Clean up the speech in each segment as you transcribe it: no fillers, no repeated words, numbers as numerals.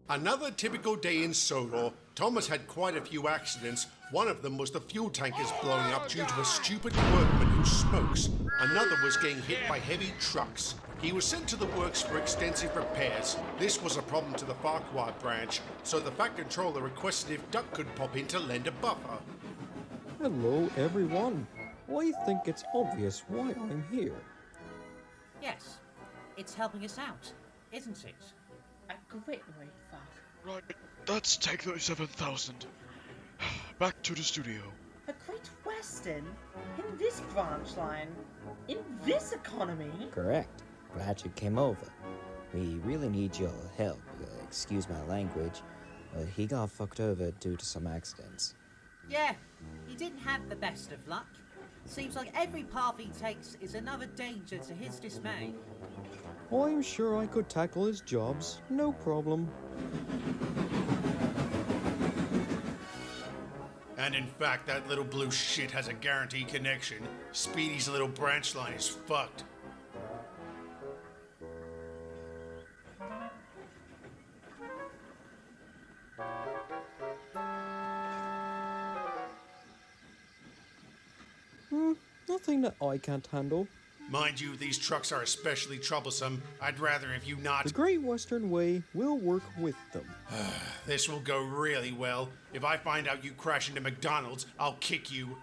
Another typical day in Sodor. Thomas had quite a few accidents. One of them was the fuel tankers blowing up due to a stupid workman who smokes. Another was getting hit by heavy trucks. He was sent to the works for extensive repairs. This was a problem to the Farquhar branch, so the Fat Controller requested if Duck could pop in to lend a buffer. Hello, everyone. I think it's obvious why I'm here. Yes, it's helping us out, isn't it? A great way, Fat. Right, let's take those 7,000. Back to the studio. A Great Western? In this branch line? In this economy? Correct. Glad you came over. We really need your help. Excuse my language. He got fucked over due to some accidents. Yeah, he didn't have the best of luck. Seems like every path he takes is another danger to his dismay. I'm sure I could tackle his jobs, no problem. And in fact, that little blue shit has a guaranteed connection. Speedy's little branch line is fucked. Nothing that I can't handle. Mind you, these trucks are especially troublesome. I'd rather if you not. The Great Western Way will work with them. This will go really well. If I find out you crash into McDonald's, I'll kick you.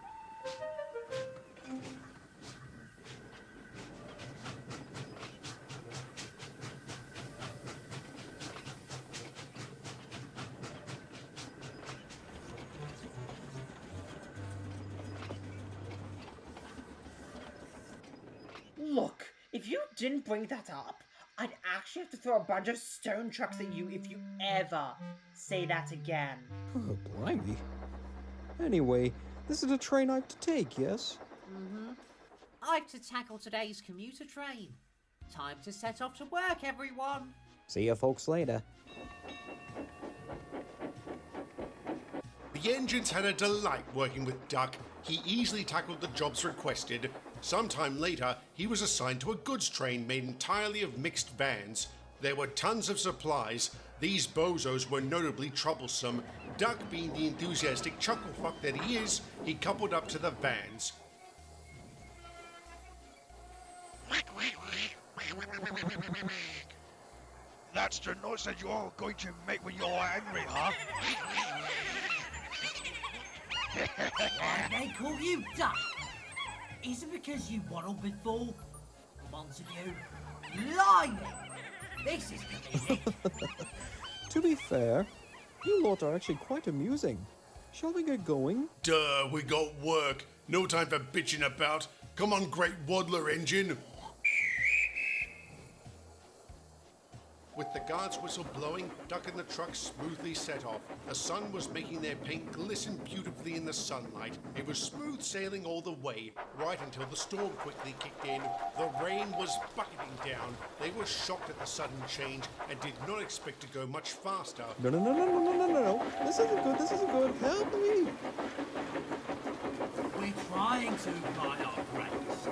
Look, if you didn't bring that up, I'd actually have to throw a bunch of stone trucks at you if you ever say that again. Oh, blimey. Anyway, this is the train I have to take, yes? Mm-hmm. I've to tackle today's commuter train. Time to set off to work, everyone. See you folks later. The engines had a delight working with Duck. He easily tackled the jobs requested. Sometime later, he was assigned to a goods train made entirely of mixed vans. There were tons of supplies. These bozos were notably troublesome. Duck, being the enthusiastic chucklefuck that he is, he coupled up to the vans. That's the noise that you're all going to make when you're angry, huh? Why they call you Duck? Is it because you waddled before? Montague, blimey! This is comedic. To be fair, you lot are actually quite amusing. Shall we get going? Duh, we got work. No time for bitching about. Come on, great waddler engine. With the guard's whistle blowing, Duck and the truck smoothly set off. The sun was making their paint glisten beautifully in the sunlight. It was smooth sailing all the way, right until the storm quickly kicked in. The rain was bucketing down. They were shocked at the sudden change and did not expect to go much faster. No. This isn't good. Help me. We're trying to by our grace.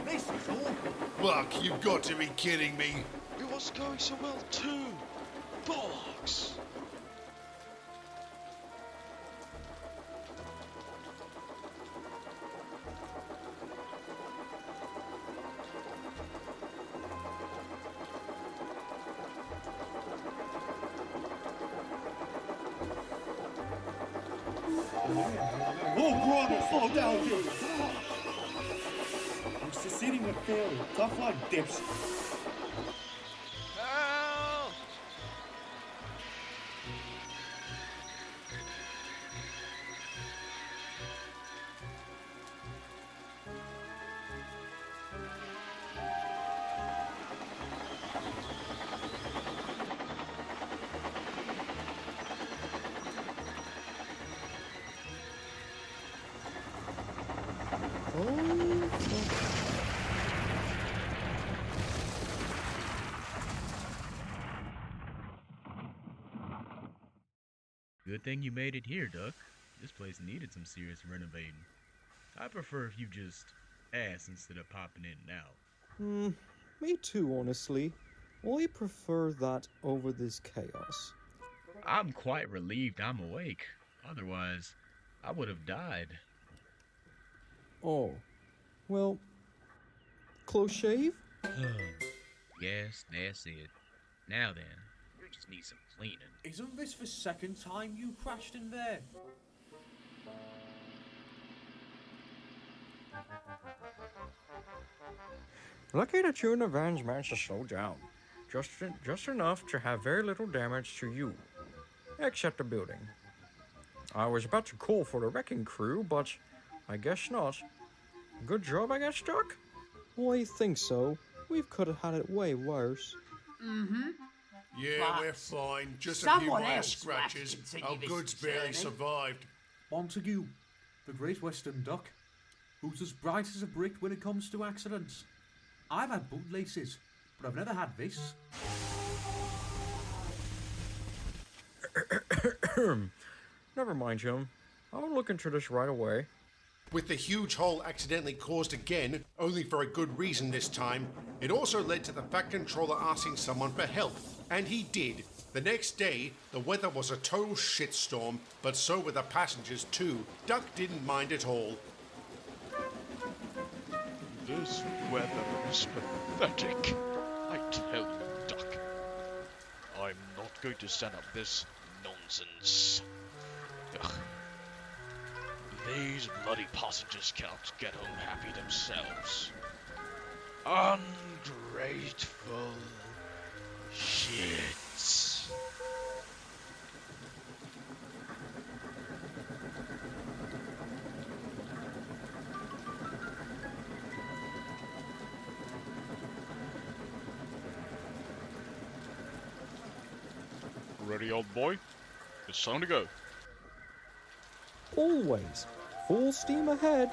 This is awful. Buck, you've got to be kidding me. It was going so well too. Bollocks. Oh, brother, slow down, dude. You're succeeding with failure. Tough luck, dipshit. Help! Good thing you made it here, Duck. This place needed some serious renovating. I prefer if you just ask instead of popping in and out. Me too, honestly. I prefer that over this chaos. I'm quite relieved I'm awake. Otherwise, I would have died. Oh, well, close shave? Yes, that's it. Now then, you just need some cleaning. Isn't this the second time you crashed in there? Lucky that you and the vans managed to slow down. Just enough to have very little damage to you. Except the building. I was about to call for the wrecking crew, but I guess not. Good job, I guess, Doc? I think so. We could have had it way worse. Yeah, But we're fine. Just a few someone minor else will have to scratches. continue Our this goods barely journey. survived. Montague, the Great Western Duck, who's as bright as a brick when it comes to accidents. I've had bootlaces, but I've never had this. Never mind, Jim. I'll look into this right away. With the huge hole accidentally caused again, only for a good reason this time, it also led to the Fat Controller asking someone for help, and he did. The next day, the weather was a total shitstorm, but so were the passengers too. Duck didn't mind at all. This weather is pathetic. I tell you, Duck. I'm not going to stand up this nonsense. Ugh. These bloody passengers cannot get home happy themselves. Ungrateful shits. Ready, old boy? It's time to go. Always. Full steam ahead.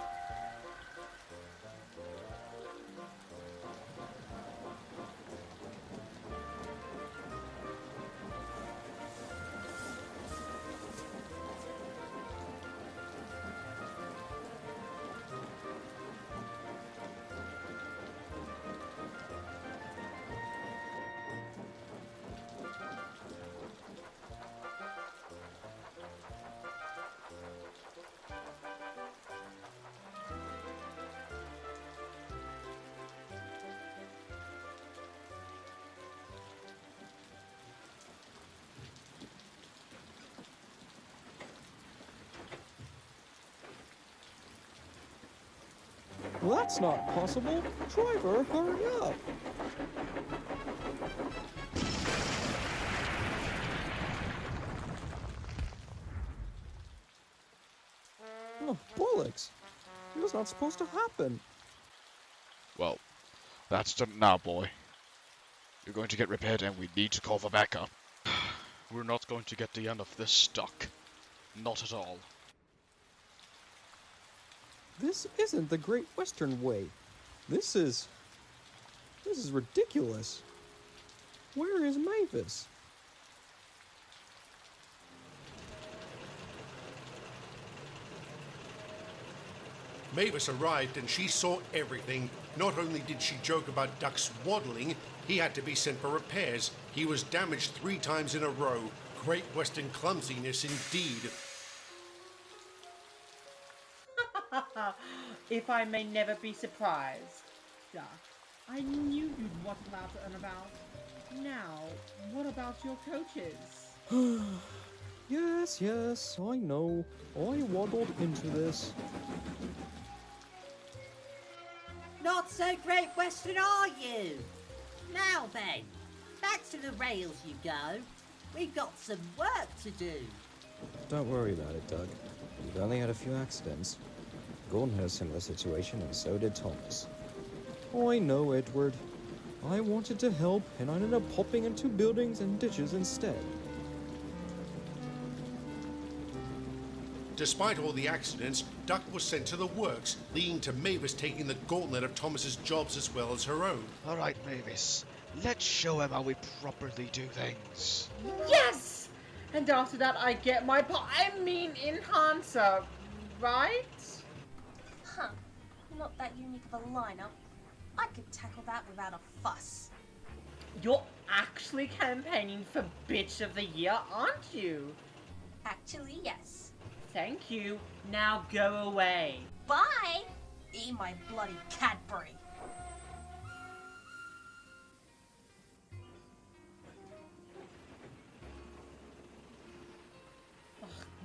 Well, that's not possible. Driver, hurry up. Oh, bollocks. It was not supposed to happen. Well, that's done now, boy. You're going to get repaired and we need to call for backup. We're not going to get the end of this stuck. Not at all. This isn't the Great Western Way. This is ridiculous. Where is Mavis? Mavis arrived and she saw everything. Not only did she joke about Duck's waddling, he had to be sent for repairs. He was damaged 3 times in a row. Great Western clumsiness indeed. If I may never be surprised. Duck, I knew you'd waddle out and about. Now, what about your coaches? Yes, I know. I waddled into this. Not so Great Western, are you? Now then, back to the rails you go. We've got some work to do. Don't worry about it, Doug. We've only had a few accidents. Gordon had a similar situation, and so did Thomas. I know, Edward. I wanted to help, and I ended up popping into buildings and ditches instead. Despite all the accidents, Duck was sent to the works, leading to Mavis taking the gauntlet of Thomas's jobs as well as her own. Alright, Mavis. Let's show him how we properly do things. Yes! And after that I get my enhancer, right? Huh. Not that unique of a lineup. I could tackle that without a fuss. You're actually campaigning for Bitch of the Year, aren't you? Actually, yes. Thank you. Now go away. Bye! Eat my bloody Cadbury.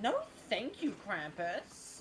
No thank you, Krampus.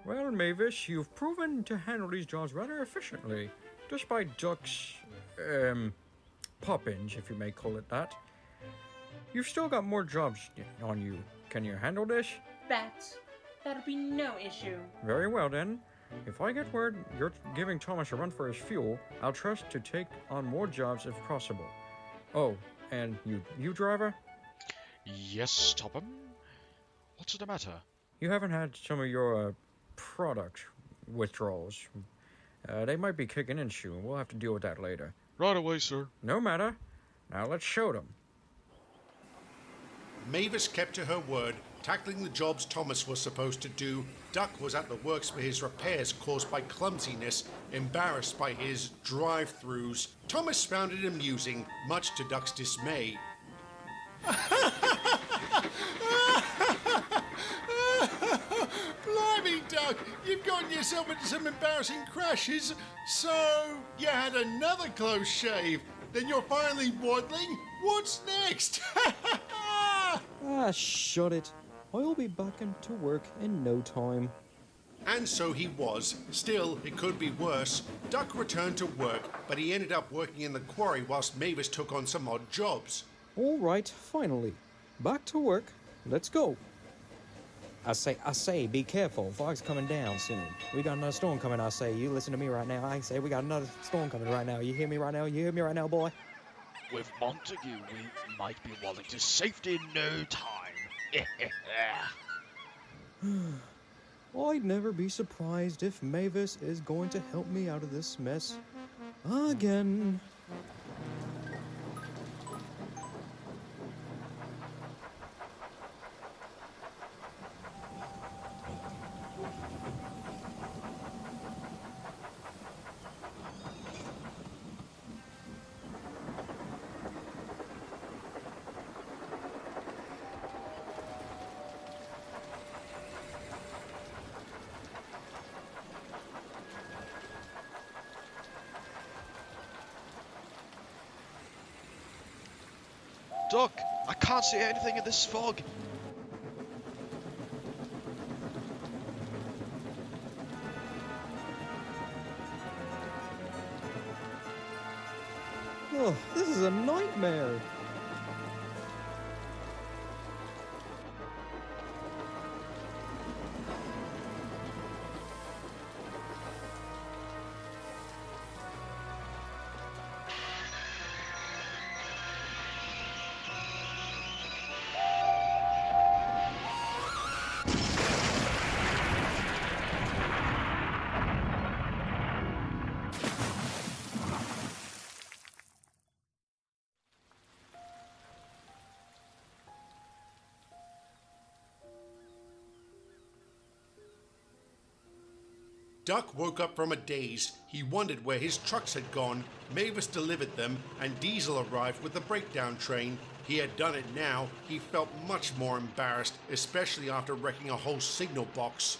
Well, Mavis, you've proven to handle these jobs rather efficiently, despite Duck's, pop-ins, if you may call it that. You've still got more jobs on you. Can you handle this? That'll be no issue. Very well, then. If I get word you're giving Thomas a run for his fuel, I'll trust to take on more jobs if possible. Oh, and you driver? Yes, Topham? What's the matter? You haven't had some of your, product withdrawals. They might be kicking in soon. We'll have to deal with that later. Right away, sir. No matter. Now let's show them. Mavis kept to her word, tackling the jobs Thomas was supposed to do. Duck was at the works for his repairs caused by clumsiness, embarrassed by his drive-thrus. Thomas found it amusing, much to Duck's dismay. Blimey, Duck, you've gotten yourself into some embarrassing crashes. So, you had another close shave. Then you're finally waddling? What's next? Ah, shut it. I'll be back into work in no time. And so he was. Still, it could be worse. Duck returned to work, but he ended up working in the quarry whilst Mavis took on some odd jobs. All right, finally. Back to work. Let's go. I say, be careful. Fog's coming down soon. We got another storm coming, I say. You listen to me right now. I say we got another storm coming right now. You hear me right now? You hear me right now, boy? With Montague, we might be walling to safety in no time. I'd never be surprised if Mavis is going to help me out of this mess again. Duck, I can't see anything in this fog. Oh, this is a nightmare. Duck woke up from a daze. He wondered where his trucks had gone. Mavis delivered them, and Diesel arrived with the breakdown train. He had done it now. He felt much more embarrassed, especially after wrecking a whole signal box.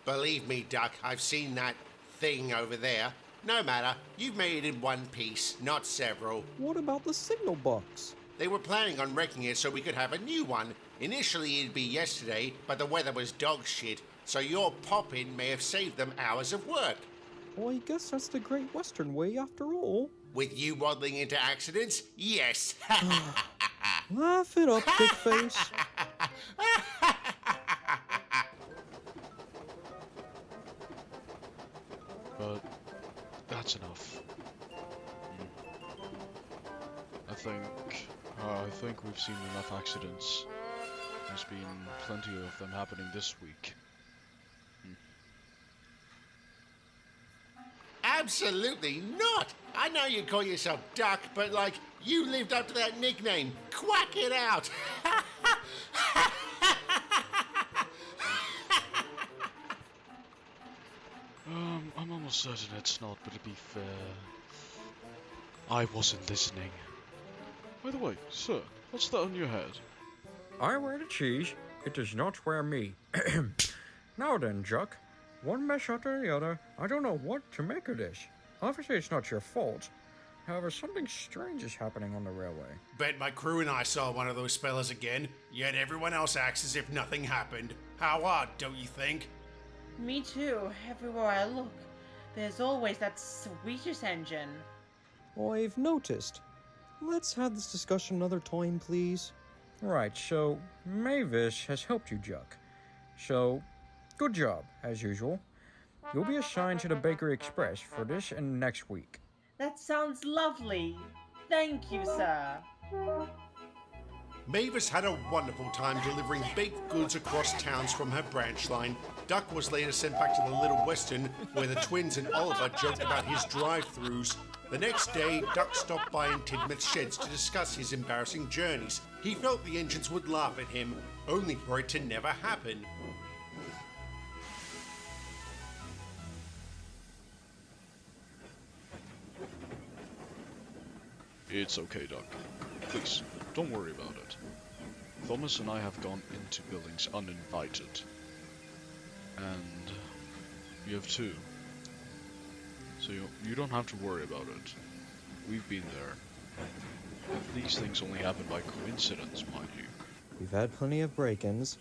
Believe me, Duck, I've seen that thing over there. No matter, you've made it in one piece, not several. What about the signal box? They were planning on wrecking it so we could have a new one. Initially it'd be yesterday, but the weather was dog shit, so your pop-in may have saved them hours of work. Well, I guess that's the Great Western way after all. With you waddling into accidents? Yes. Laugh it up, big face. But that's enough. I think we've seen enough accidents. There's been plenty of them happening this week. Absolutely not! I know you call yourself Duck, but like, you lived up to that nickname. Quack it out! I'm almost certain it's not, but to be fair, I wasn't listening. By the way, sir, what's that on your head? I wear the cheese, it does not wear me. Now then, Juck, one mess after the other, I don't know what to make of this. Obviously it's not your fault. However, something strange is happening on the railway. Bet my crew and I saw one of those spellers again, yet everyone else acts as if nothing happened. How odd, don't you think? Me too. Everywhere I look, there's always that Swedish engine. I've noticed. Let's have this discussion another time, please. Right, so Mavis has helped you, Juck. So, good job, as usual. You'll be assigned to the Bakery Express for this and next week. That sounds lovely. Thank you, sir. Mavis had a wonderful time delivering baked goods across towns from her branch line. Duck was later sent back to the Little Western, where the twins and Oliver joked about his drive-thrus. The next day, Duck stopped by in Tidmouth's sheds to discuss his embarrassing journeys. He felt the engines would laugh at him, only for it to never happen. It's okay, Duck. Please, don't worry about it. Thomas and I have gone into buildings uninvited. And you have too. So you don't have to worry about it. We've been there. And these things only happen by coincidence, mind you. We've had plenty of break-ins,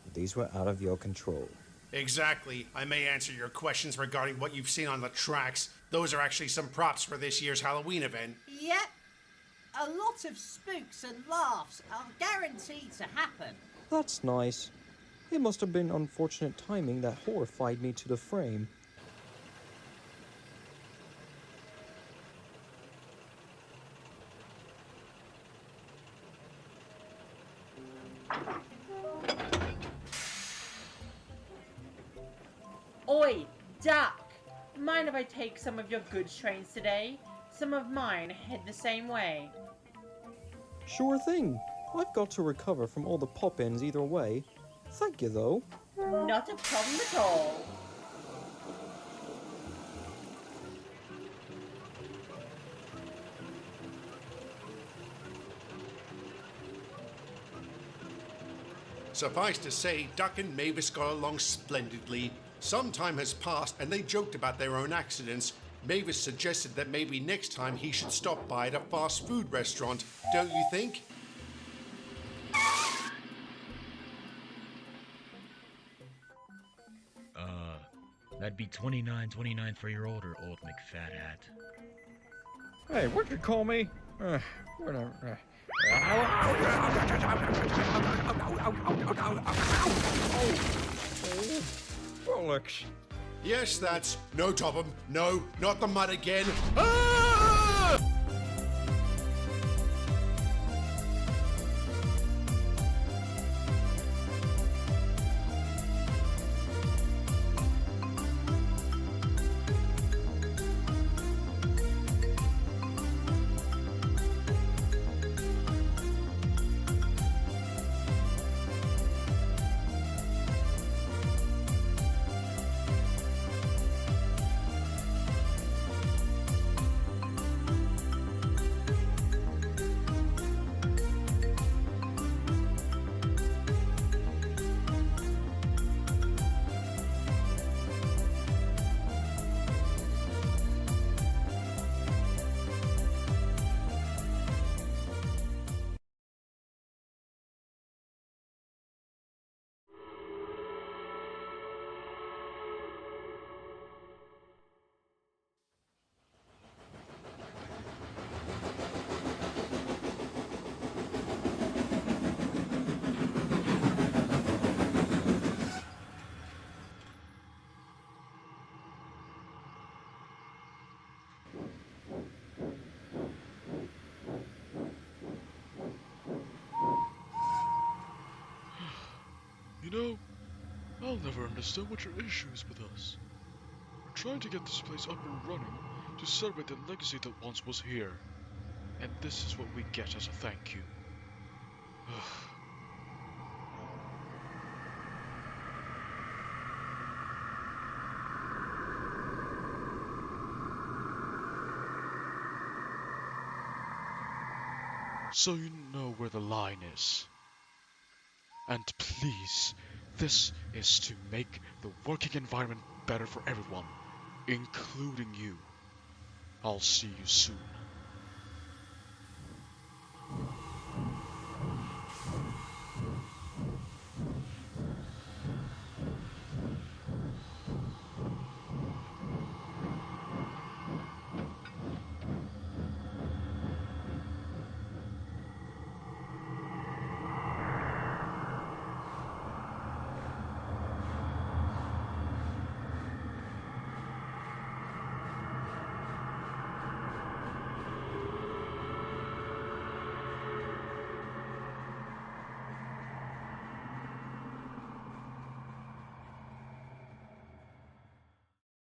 but these were out of your control. Exactly. I may answer your questions regarding what you've seen on the tracks. Those are actually some props for this year's Halloween event. Yep. A lot of spooks and laughs are guaranteed to happen. That's nice. It must have been unfortunate timing that horrified me to the frame. Oi, Duck! Mind if I take some of your goods trains today? Some of mine head the same way. Sure thing. I've got to recover from all the pop-ins either way. Thank you, though. Not a problem at all. Suffice to say, Duck and Mavis got along splendidly. Some time has passed and they joked about their own accidents. Mavis suggested that maybe next time he should stop by at a fast food restaurant, don't you think? That'd be $29.29 for your order, old McFat hat. Hey, what'd you call me? Whatever. Bollocks. Yes, that's... No, Topham. No, not the mud again. never understand what your issue is with us. We're trying to get this place up and running to celebrate the legacy that once was here. And this is what we get as a thank you. So you know where the line is. And please, this is to make the working environment better for everyone, including you. I'll see you soon.